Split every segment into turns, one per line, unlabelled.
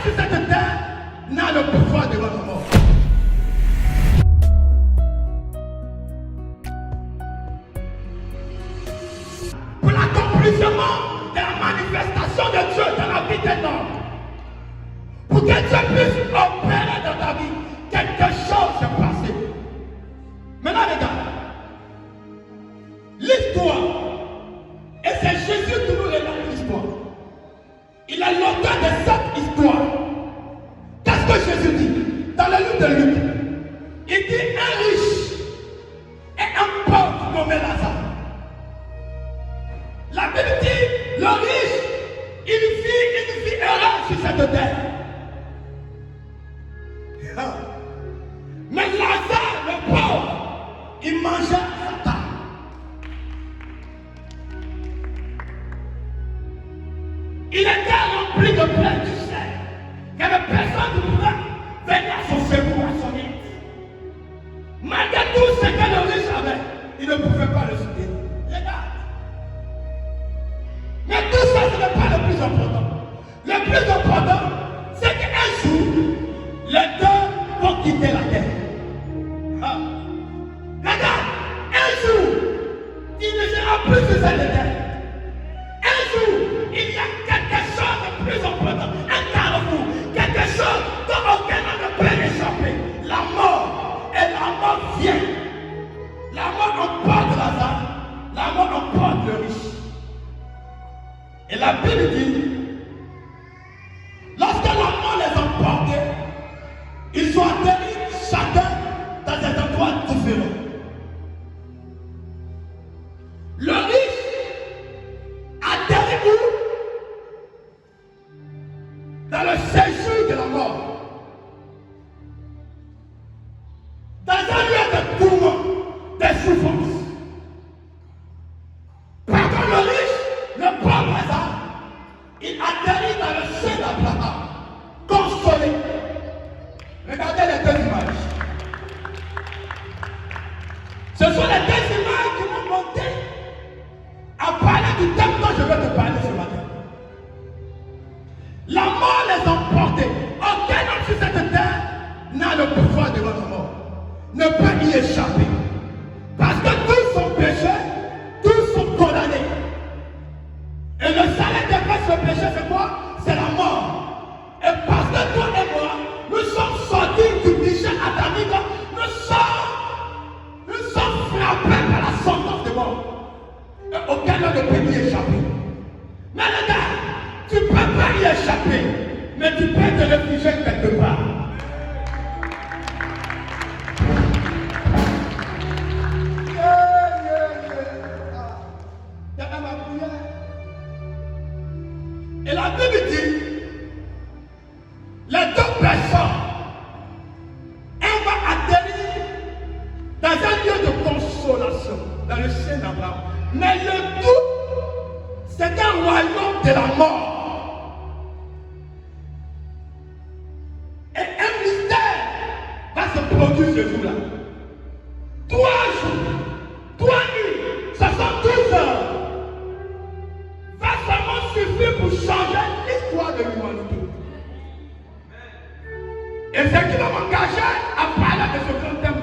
sur cette terre n'a le pouvoir de votre mort. Pour l'accomplissement de la manifestation de Dieu dans la vie d'un homme, pour que Dieu puisse opérer dans ta vie, quelque chose s'est passé. Maintenant, regarde, l'histoire, et c'est Jésus qui nous relate l'histoire. Il est l'auteur de cette histoire. Qu'est-ce que Jésus dit dans le livre de Luc? Il dit un riche et un pauvre nommé Lazare. La Bible dit le riche, il vit une vie heureuse sur cette terre. Mais Lazare, le pauvre, il mangeait à sa table. Il était rempli de plein du ciel. Il n'y avait personne qui pouvait venir à son secours, à son aide. Malgré tout ce que le riche avait, il ne pouvait pas le soutenir. Regarde. Mais tout ça, ce n'est pas le plus important. Le plus important, c'est qu'un jour, les deux vont quitter la terre. Ah. Regarde, un jour, il ne sera plus sur cette terre. Un jour, il y a quelque chose de plus important, un carrefour, quelque chose dont aucun ne peut échapper. La mort, et la mort vient. La mort emporte Lazare, la mort emporte le riche. Et la Bible dit, lorsque la mort les emporte, ils ont atterri chacun dans un endroit différent. Le riche atterrit où? Dans le séjour de la mort. Dans un lieu de tourment, de souffrance. Par contre, le riche, le pauvre Lazare, il atterrit dans le sein d'Abraham, consolé. Regardez les deux images. Ce sont les deux images qui m'ont monté à parler du thème dont je vais te parler ce matin. La mort les emporte. Aucun homme sur cette terre n'a le pouvoir de votre mort. Ne peut y échapper. Parce que tous sont péchés, tous sont condamnés. Et le salaire de ce péché, c'est quoi? C'est la mort. Et parce que toi et moi, nous sommes sortis du péché adamique, nous sommes frappés par la sentence de mort. Et aucun homme ne peut y échapper. Mais regarde, tu ne peux pas y échapper, mais tu peux te réfugier quelque part. Et la Bible dit, les deux personnes, un va atterrir dans un lieu de consolation, dans le sein d'Abraham. Mais le tout, c'est un royaume de la mort. Et un mystère va se produire ce jour-là. 3 jours, 3 nuits, 72 heures. Va seulement suffire pour changer l'histoire de l'humanité. Et ce qui va m'engager à parler de ce grand thème,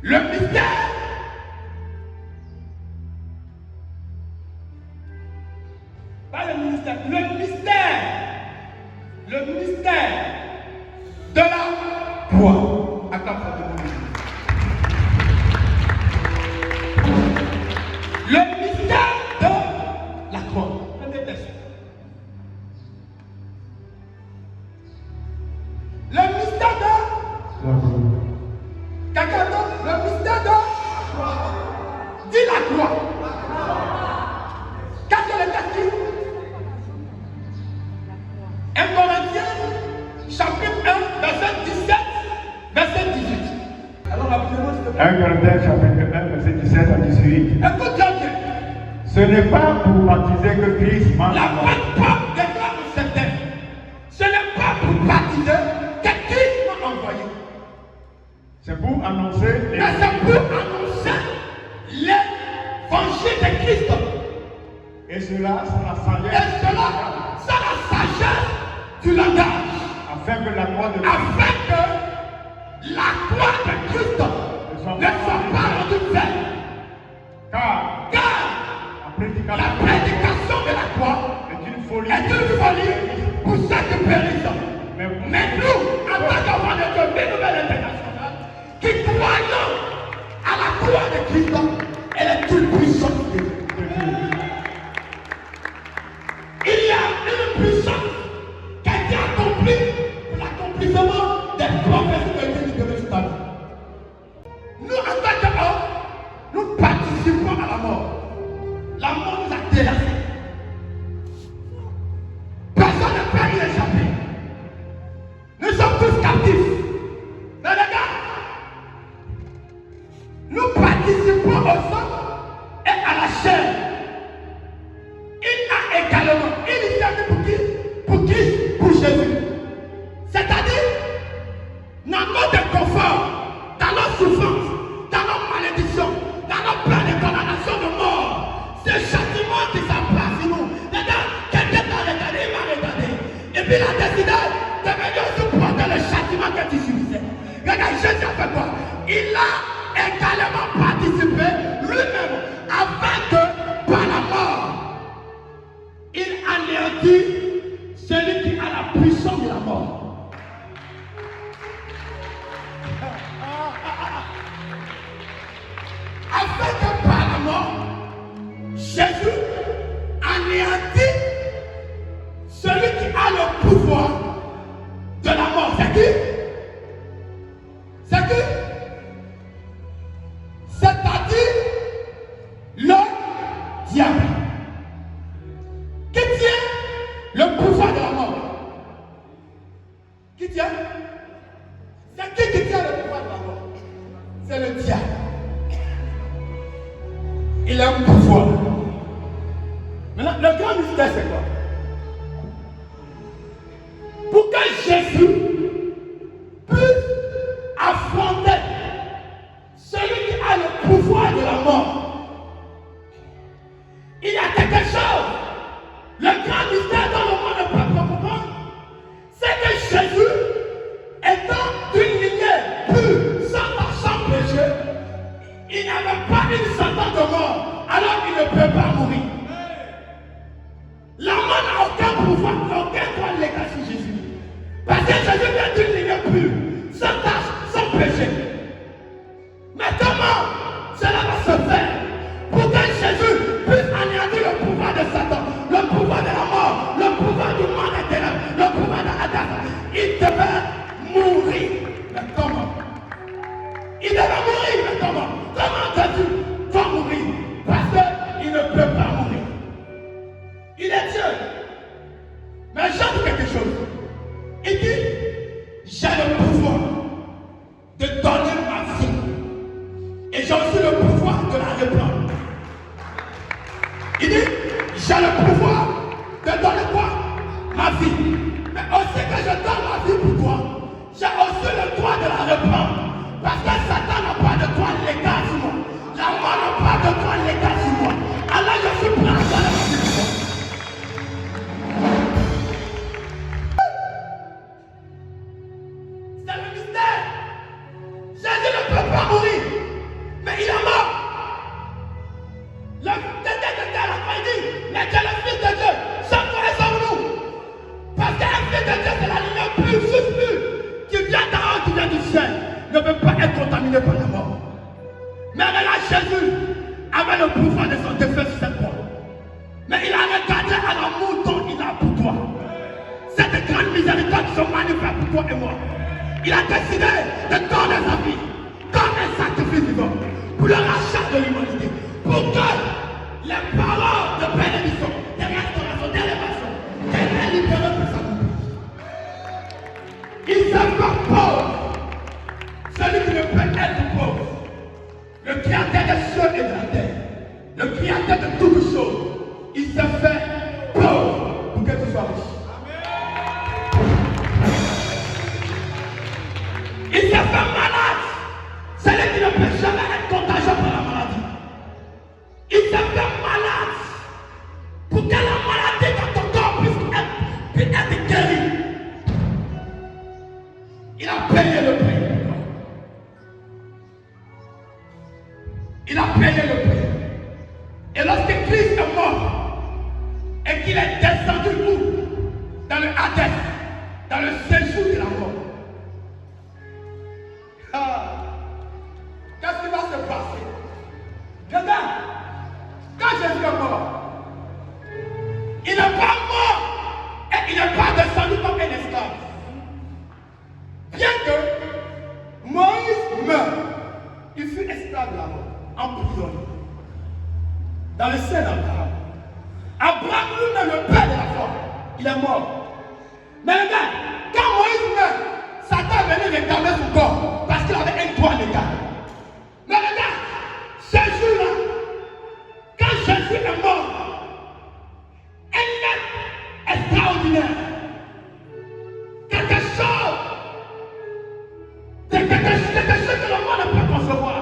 le mystère. Pas le mystère, le mystère de la croix. Le mystère de la croix. Prenez des choses. Le mystère de la croix. Quelqu'un d'autre? Le mystère de la croix. Dis la croix. Qu'est-ce que le texte dit? 1 Corinthiens, chapitre 1, verset 17, verset 18. Alors, rappelez-moi, s'il te plaît. 1
Corinthiens, chapitre 1, verset 17 à 18.
Écoute bien.
Ce n'est pas pour baptiser que Christ m'a
La bonne porte déclare au certain. Ce n'est pas pour baptiser que Christ m'a envoyé.
C'est pour annoncer
mais c'est pour annoncer l'évangile de Christ.
Et cela sans la sagesse.
Et cela sans la sagesse du langage.
afin que la croix de
Christ ne soit pas rendue vaine.
car
la prédication de la croix
est une folie
pour ceux qui périssent. Mais nous, en tant qu'enfants de Dieu, des nouvelles internationales, qui croyons à la croix de Christ, elle est toute puissante de Dieu. Il y a une puissance qui a été accomplie pour l'accomplissement des promesses que Dieu nous devait sur. Nous, en tant qu'hommes, nous participons à la mort. La mort nous a délaissés. Personne ne peut y échapper. Nous sommes tous captifs. Mais regarde, nous participons au sang et à la chair. Il a également une initiative pour qui? Pour Jésus. C'est-à-dire, dans notre confort, dans nos souffrances, dans nos malédictions, dans nos plans de condamnation de mort, ce châtiment qui s'embrasse sur nous. Regarde, quelqu'un t'a regardé, il m'a regardé. Et puis il a décidé de venir supporter le châtiment que tu subissais. Regarde, Jésus a fait quoi? Il a également participé lui-même afin que par la mort, il anéantit celui qui a la puissance de la mort. Afin que par la mort, Jésus anéantit celui qui a le pouvoir de la mort. C'est qui? C'est qui? C'est-à-dire le diable. Qui tient le pouvoir de la mort? Qui tient? C'est qui tient le pouvoir de la mort? C'est le diable. Il a un pouvoir. Maintenant, le grand mystère, c'est quoi? Pour que Jésus puisse affronter celui qui a le pouvoir de la mort, il y a quelque chose. Le grand mystère dont le monde ne peut pas comprendre, c'est que Jésus, étant d'une lignée pure, sans péché, il n'avait pas une sentence de mort, alors il ne peut pas mourir. La mort n'a aucun pouvoir, aucun droit légal sur Jésus. Parce que Jésus vient d'une lignée pure, sans tâche, sans péché. Mais comment cela va se faire pour que Jésus puisse anéantir le pouvoir de Satan, le pouvoir de la mort, le pouvoir du monde éternel, le pouvoir de Adam? Il devait mourir. Mais comment? Il devait mourir, mais comment? Comment Jésus va mourir? Parce qu'il ne peut pas mourir. Il est Dieu. Mais j'ai dit quelque chose. Il dit, j'ai le pouvoir de donner ma vie. Et j'ai aussi le pouvoir de la reprendre. Il dit, j'ai le pouvoir de donner quoi? Ma vie. Mais aussi que je donne ma vie pour toi, j'ai aussi le droit de la reprendre. Parce que Satan n'a pas de droit légal sur moi. La mort n'a pas de droit légal sur moi. Alors je suis prêt à donner ma vie pour toi. C'est le mystère. Jésus ne peut pas mourir. Mais il est mort. Le Tété de terre a dit, mais tu es le Fils de Dieu. Sans toi et sans nous. Parce qu'un Fils de Dieu, c'est la ligne pure, juste pure, qui vient d'en haut, qui vient du ciel, ne peut pas être contaminé par la mort. Mais là, Jésus avait le pouvoir de son défait sur cette croix. Mais il a regardé à l'amour dont il a pour toi. Cette grande miséricorde se manifeste pour toi et moi. Il a décidé de donner sa vie comme un sacrifice vivant pour le rachat de l'humanité. Pour que les paroles de bénédiction, de restauration, d'élévation, qu'elle est libérée pour sa vie. Il s'est fait pauvre. Celui qui ne peut être pauvre. Le créateur des cieux et de la terre. Le créateur de toutes choses. Il s'est fait pauvre pour que tu sois riche. Il s'est fait malade. Celui qui ne peut jamais être contagieux par la maladie. Il s'est fait malade. payé le prix. Il a payé le prix. Et lorsque Christ est mort et qu'il est descendu où? Dans le Hadès, dans le séjour de la mort. Qu'est-ce qui va se passer? Regarde, quand Jésus est mort, il n'est pas mort et il n'est pas descendu comme un esclave. Bien que Moïse meure, il fut esclave de la mort, emprisonné. Dans le sein d'Abraham. Abraham lui-même, le père de la foi, il est mort. Mais regarde, quand Moïse meurt, Satan est venu réclamer son corps parce qu'il avait un droit légal. Mais regarde, ce jour-là, quand Jésus est mort, un acte extraordinaire, quelque chose que le monde ne peut concevoir.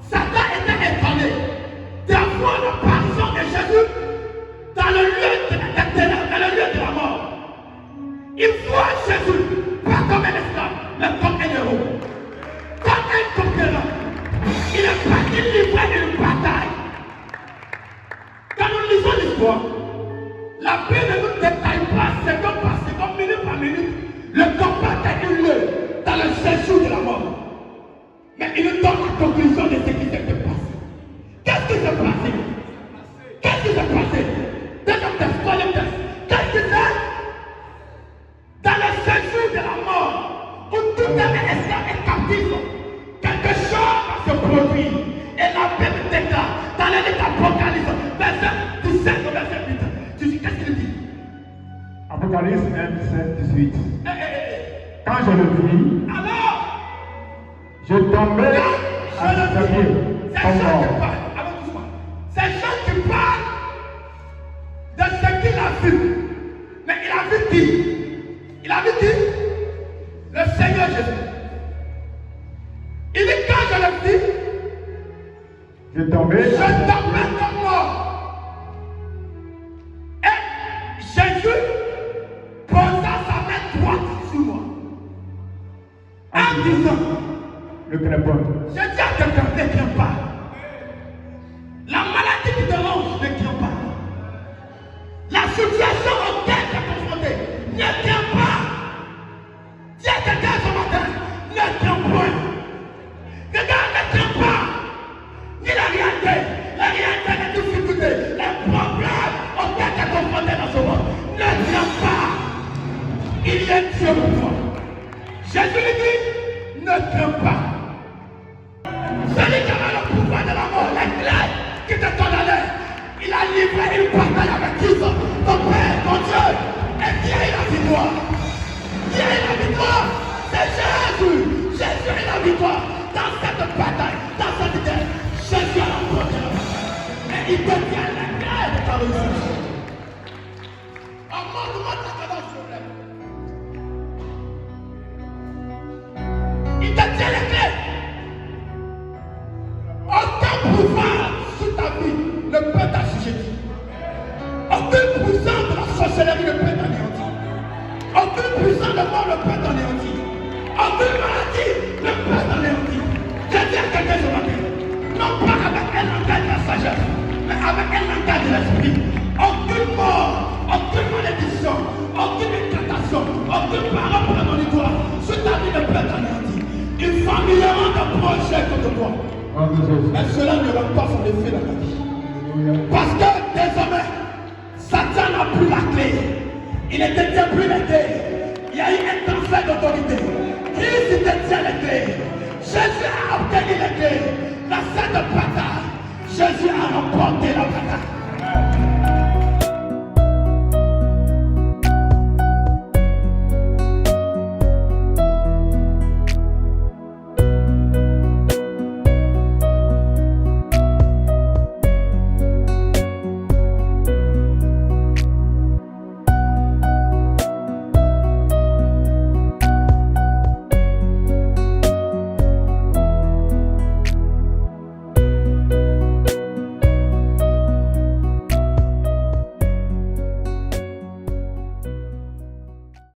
Satan était étonné d'avoir l'apparition de Jésus dans le lieu de la mort. Il voit Jésus pas comme un esclave, mais comme un héros, comme un conquérant. Il est parti livrer une bataille. Quand nous lisons l'histoire, la Bible ne nous détaille pas seconde par seconde, minute par minute, le combat qui a eu lieu dans le séjour de la mort. Mais il nous donne la conclusion de ce qui s'est passé. Qu'est-ce qui s'est passé? Qu'est-ce qui s'est passé? Deuxième texte, troisième texte. Qu'est-ce qui s'est passé? Dans le séjour de la mort, où tout est esclave et captif, quelque chose va se produire. Et la Bible déclare, dans le livre d'Apocalypse, verset 17 au verset 8. Tu dis, qu'est-ce qu'il dit?
Apocalypse 1, 17, 18. Quand je le vis,
alors,
je tombais à ses pieds comme mort.
C'est Jean qui parle de ce qu'il a vu. Mais il a vu qui? Il a vu qui? Le Seigneur Jésus. Il dit quand je le vis,
Je tombais
comme mort. Et Jésus posa sa main droite sur moi. En disant,
ne crains pas.
je dis à quelqu'un, ne crains pas. La maladie qui te ronge, ne crains pas. La situation auquel tu es confronté, ne crains pas. Dis à quelqu'un ce matin, ne crains point. Regarde, ne crains pas. Ni la réalité des difficultés, les problèmes auxquels tu es confronté dans ce monde. Ne crains pas. Il y a Dieu pour toi. Jésus lui dit, ne crains pas. Celui qui avait le pouvoir de la mort, les clés qui te condamnaient, il a livré une bataille avec Christ, ton Père, ton Dieu. Et qui a eu la victoire? Qui a eu la victoire? C'est Jésus. Jésus a eu la victoire. Dans cette bataille, dans cette guerre, Jésus a remporté la bataille. Et il te tient les clés de ta réussite. Oh, montre-moi ta cadence, s'il vous plaît. Il te tient les clés. Aucun pouvoir sur ta vie ne peut t'assujettir. Aucune puissance de la sorcellerie ne peut t'anéantir. Aucune puissance de mort ne peut t'anéantir. Aucune maladie ne peut t'anéantir. Je dis à quelqu'un ce matin, non pas avec un langage de la sagesse, mais avec un langage de l'esprit. Aucune mort, aucune malédiction, aucune incantation, aucune parole prémonitoire sur ta vie ne peut t'anéantir. Une famille de projets contre toi. Mais cela n'aura pas son effet dans ta vie. Parce que désormais, Satan n'a plus la clé. Il ne détient plus les clés. Il y a eu un transfert d'autorité. Christ détient les clés. Jésus a obtenu les clés. Dans cette bataille, Jésus a remporté la bataille.